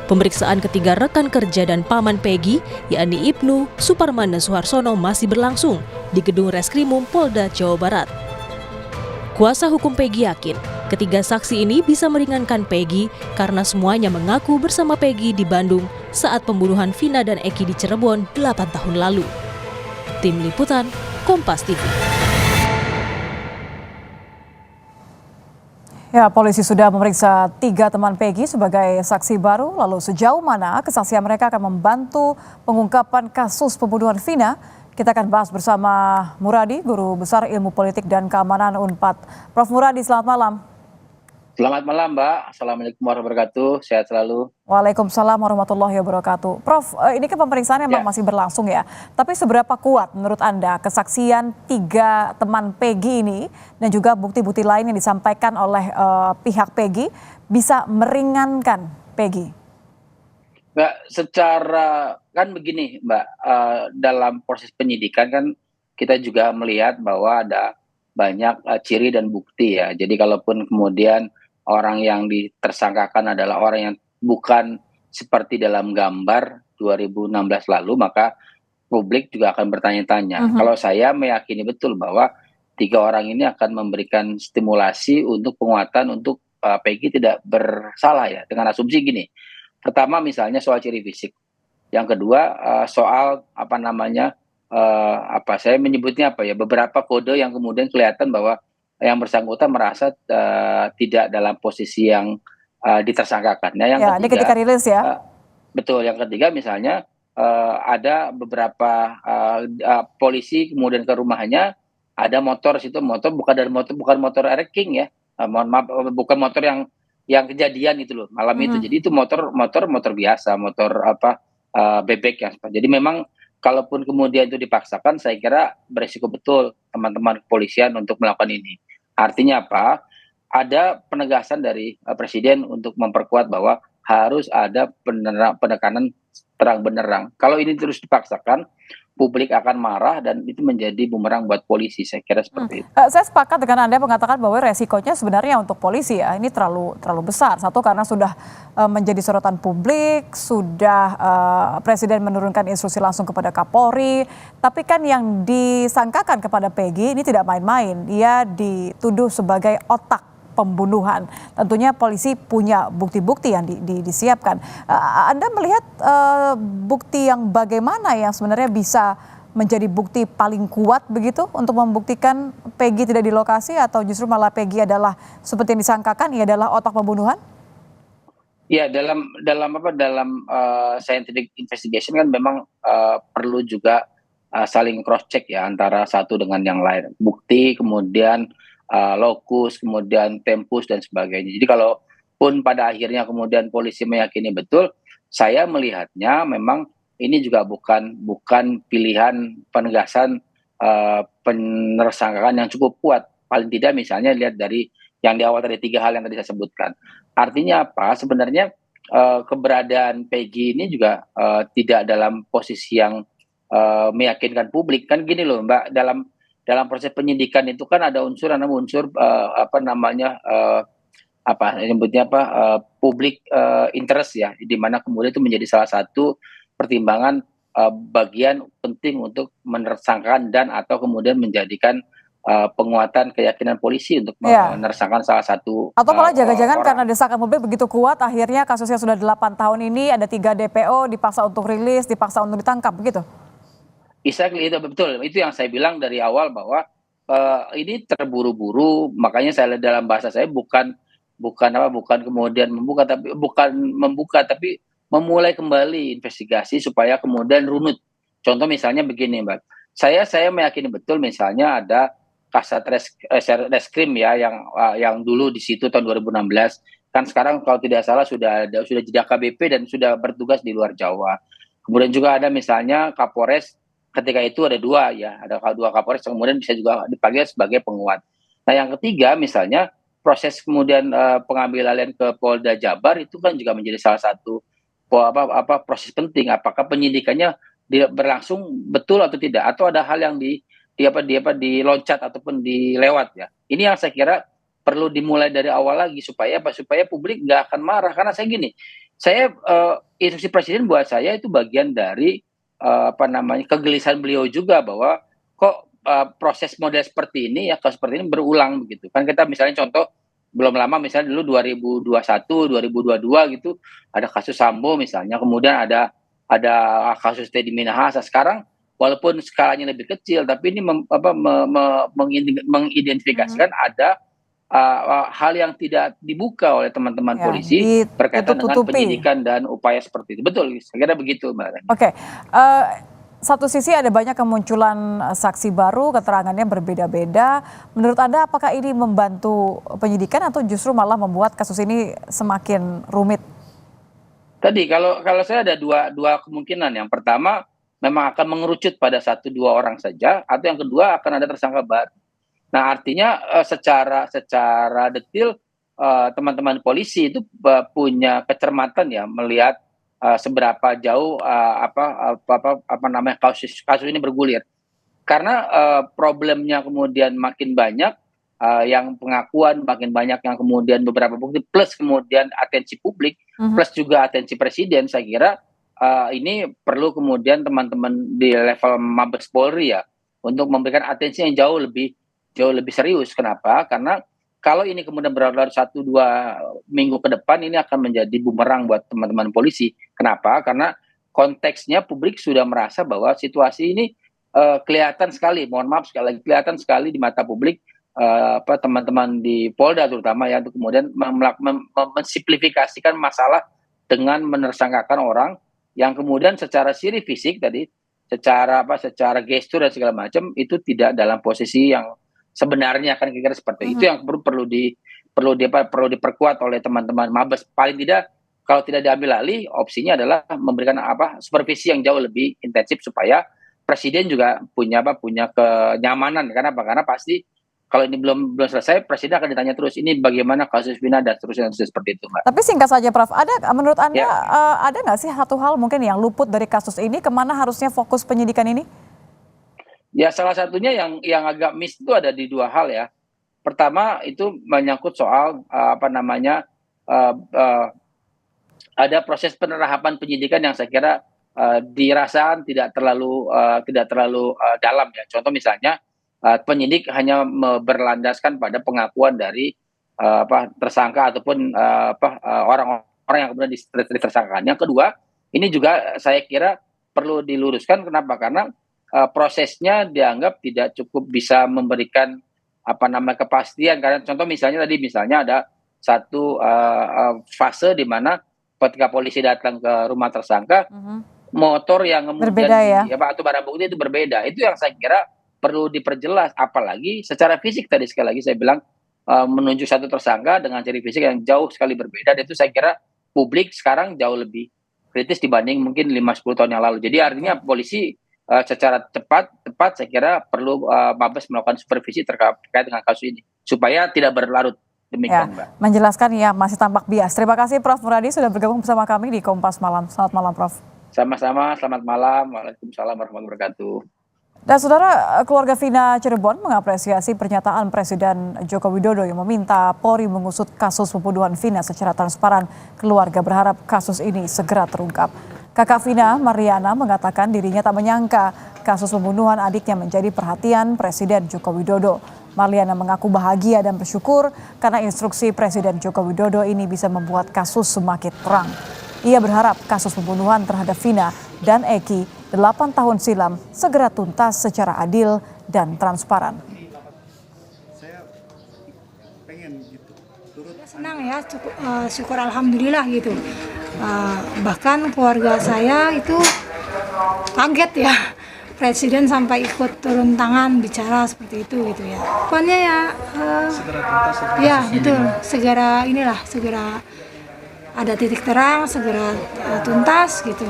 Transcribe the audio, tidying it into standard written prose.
Pemeriksaan ketiga rekan kerja dan paman Peggy, yakni Ibnu Suparmana Suharsono, masih berlangsung di Gedung Reskrimum Polda Jawa Barat. Kuasa hukum Peggy yakin ketiga saksi ini bisa meringankan Peggy karena semuanya mengaku bersama Peggy di Bandung saat pembunuhan Vina dan Eki di Cirebon 8 tahun lalu. Tim Liputan, Kompas TV. Ya, polisi sudah memeriksa 3 teman Peggy sebagai saksi baru. Lalu sejauh mana kesaksian mereka akan membantu pengungkapan kasus pembunuhan Vina? Kita akan bahas bersama Muradi, Guru Besar Ilmu Politik dan Keamanan Unpad. Prof. Muradi, selamat malam. Selamat malam, Mbak. Assalamualaikum warahmatullahi wabarakatuh. Sehat selalu. Waalaikumsalam warahmatullahi wabarakatuh. Prof, ini kan pemeriksaan memang masih berlangsung ya. Tapi seberapa kuat menurut Anda kesaksian 3 teman Peggy ini dan juga bukti-bukti lain yang disampaikan oleh pihak Peggy bisa meringankan Peggy? Mbak, secara kan begini, Mbak, dalam proses penyidikan kan kita juga melihat bahwa ada banyak ciri dan bukti ya. Jadi kalaupun kemudian orang yang ditersangkakan adalah orang yang bukan seperti dalam gambar 2016 lalu, maka publik juga akan bertanya-tanya. Kalau saya meyakini betul bahwa 3 orang ini akan memberikan stimulasi untuk penguatan untuk Peggy tidak bersalah ya, dengan asumsi gini. Pertama misalnya soal ciri fisik. Yang kedua soal saya menyebutnya beberapa kode yang kemudian kelihatan bahwa yang bersangkutan merasa tidak dalam posisi yang ditersangkakan. Nah, yang ketiga, ini ketika rilis ya. Betul. Yang ketiga misalnya ada beberapa polisi kemudian ke rumahnya, ada motor situ, bukan motor wrecking ya. Mohon maaf, bukan motor yang kejadian itu loh malam itu. Jadi itu motor biasa, motor bebek ya. Jadi memang kalaupun kemudian itu dipaksakan, saya kira beresiko betul teman-teman kepolisian untuk melakukan ini. Artinya apa? Ada penegasan dari Presiden untuk memperkuat bahwa harus ada penekanan terang benderang. Kalau ini terus dipaksakan, publik akan marah dan itu menjadi bumerang buat polisi. Saya kira seperti itu. Saya sepakat dengan Anda mengatakan bahwa resikonya sebenarnya untuk polisi ya ini terlalu besar. Satu, karena sudah menjadi sorotan publik, sudah Presiden menurunkan instruksi langsung kepada Kapolri. Tapi kan yang disangkakan kepada Peggy ini tidak main-main. Dia dituduh sebagai otak pembunuhan. Tentunya polisi punya bukti-bukti yang disiapkan. Anda melihat bukti yang bagaimana yang sebenarnya bisa menjadi bukti paling kuat begitu untuk membuktikan Peggy tidak di lokasi, atau justru malah Peggy adalah seperti yang disangkakan, ia adalah otak pembunuhan? Ya, dalam scientific investigation kan memang perlu juga saling cross check ya antara satu dengan yang lain. Bukti, kemudian lokus, kemudian tempus dan sebagainya. Jadi kalaupun pada akhirnya kemudian polisi meyakini betul, saya melihatnya memang ini juga bukan pilihan penegasan penersangkaan yang cukup kuat. Paling tidak misalnya lihat dari yang di awal tadi 3 hal yang tadi saya sebutkan. Artinya apa? Sebenarnya keberadaan Peggy ini juga tidak dalam posisi yang meyakinkan publik. Kan gini loh Mbak, dalam proses penyidikan itu kan ada unsur public interest ya, di mana kemudian itu menjadi salah satu pertimbangan bagian penting untuk menersangkakan dan atau kemudian menjadikan penguatan keyakinan polisi untuk menersangkakan salah satu atau malah jangan-jangan karena desakan publik begitu kuat, akhirnya kasusnya sudah 8 tahun ini ada 3 DPO dipaksa untuk rilis, dipaksa untuk ditangkap begitu. Exactly, itu betul. Itu yang saya bilang dari awal bahwa ini terburu-buru. Makanya saya dalam bahasa saya bukan kemudian membuka tapi memulai kembali investigasi supaya kemudian runut. Contoh misalnya begini, Mbak. Saya meyakini betul misalnya ada Kasat Reskrim ya yang dulu di situ tahun 2016. Kan sekarang kalau tidak salah sudah jadi KBP dan sudah bertugas di luar Jawa. Kemudian juga ada misalnya Kapolres. Ketika itu ada 2 ya, ada 2 Kapolres, kemudian bisa juga dipanggil sebagai penguat. Nah yang ketiga misalnya proses kemudian pengambil alihan ke Polda Jabar itu kan juga menjadi salah satu proses penting. Apakah penyidikannya berlangsung betul atau tidak, atau ada hal yang diloncat ataupun dilewat ya. Ini yang saya kira perlu dimulai dari awal lagi supaya apa? Supaya publik nggak akan marah. Karena saya gini, instruksi presiden buat saya itu bagian dari kegelisahan beliau juga bahwa kok proses model seperti ini ya, kalau seperti ini berulang begitu. Kan kita misalnya contoh belum lama misalnya dulu 2021, 2022 gitu ada kasus Sambo misalnya, kemudian ada kasus Teddy Minahasa. Sekarang walaupun skalanya lebih kecil, tapi ini mengidentifikasikan ada hal yang tidak dibuka oleh teman-teman polisi berkaitan dengan penyidikan dan upaya seperti itu. Betul, saya kira begitu, Mbak. Oke. Satu sisi ada banyak kemunculan saksi baru, keterangannya berbeda-beda. Menurut Anda apakah ini membantu penyidikan atau justru malah membuat kasus ini semakin rumit? Tadi kalau saya ada dua kemungkinan. Yang pertama memang akan mengerucut pada 1-2 orang saja, atau yang kedua akan ada tersangka baru. Nah, artinya secara detil teman-teman polisi itu punya kecermatan ya melihat seberapa jauh kasus ini bergulir. Karena problemnya kemudian makin banyak, yang pengakuan makin banyak, yang kemudian beberapa bukti, plus kemudian atensi publik, plus juga atensi presiden. Saya kira ini perlu kemudian teman-teman di level Mabes Polri ya untuk memberikan atensi yang jauh lebih serius. Kenapa? Karena kalau ini kemudian berlalu 1-2 minggu ke depan, ini akan menjadi bumerang buat teman-teman polisi. Kenapa? Karena konteksnya publik sudah merasa bahwa situasi ini kelihatan sekali, mohon maaf sekali lagi, kelihatan sekali di mata publik, teman-teman di Polda terutama ya, untuk kemudian mensimplifikasikan masalah dengan menersangkakan orang yang kemudian secara ciri fisik tadi, secara gestur dan segala macam itu tidak dalam posisi yang sebenarnya, kan kira-kira seperti itu yang perlu diperkuat oleh teman-teman Mabes. Paling tidak kalau tidak diambil alih, opsinya adalah memberikan supervisi yang jauh lebih intensif supaya presiden juga punya kenyamanan. Karena pasti kalau ini belum selesai, presiden akan ditanya terus ini bagaimana kasus Vina dan seterusnya seperti itu, Mbak. Tapi singkat saja, Prof, menurut Anda ada nggak sih satu hal mungkin yang luput dari kasus ini, kemana harusnya fokus penyidikan ini? Ya, salah satunya yang agak miss itu ada di 2 hal ya. Pertama itu menyangkut soal ada proses penerapan penyidikan yang saya kira dirasakan tidak terlalu dalam ya. Contoh misalnya penyidik hanya berlandaskan pada pengakuan dari tersangka ataupun orang-orang yang kemudian ditersangkakan. Yang kedua, ini juga saya kira perlu diluruskan. Kenapa? Karena prosesnya dianggap tidak cukup bisa memberikan kepastian. Karena contoh misalnya ada satu fase di mana ketika polisi datang ke rumah tersangka, motor yang kemudian berbeda ya? Atau barang bukti itu berbeda. Itu yang saya kira perlu diperjelas, apalagi secara fisik tadi sekali lagi saya bilang menunjuk satu tersangka dengan ciri fisik yang jauh sekali berbeda, dan itu saya kira publik sekarang jauh lebih kritis dibanding mungkin 5-10 tahun yang lalu. Jadi artinya polisi secara tepat saya kira perlu Mabes melakukan supervisi terkait dengan kasus ini supaya tidak berlarut. Demikian, Mbak. Menjelaskan ya masih tampak bias. Terima kasih Prof Muradi sudah bergabung bersama kami di Kompas Malam. Selamat malam, Prof. Sama-sama, selamat malam. Waalaikumsalam warahmatullahi wabarakatuh. Dan saudara, keluarga Vina Cirebon mengapresiasi pernyataan Presiden Joko Widodo yang meminta Polri mengusut kasus pembunuhan Vina secara transparan. Keluarga berharap kasus ini segera terungkap. Kakak Vina, Mariana, mengatakan dirinya tak menyangka kasus pembunuhan adiknya menjadi perhatian Presiden Joko Widodo. Mariana mengaku bahagia dan bersyukur karena instruksi Presiden Joko Widodo ini bisa membuat kasus semakin terang. Ia berharap kasus pembunuhan terhadap Vina dan Eki 8 tahun silam segera tuntas secara adil dan transparan. Saya pengen gitu. Senang ya, syukur alhamdulillah gitu. Bahkan keluarga saya itu kaget ya, Presiden sampai ikut turun tangan bicara seperti itu gitu ya. Pokoknya ya, Segera tuntas ya betul, segera ada titik terang, segera tuntas gitu.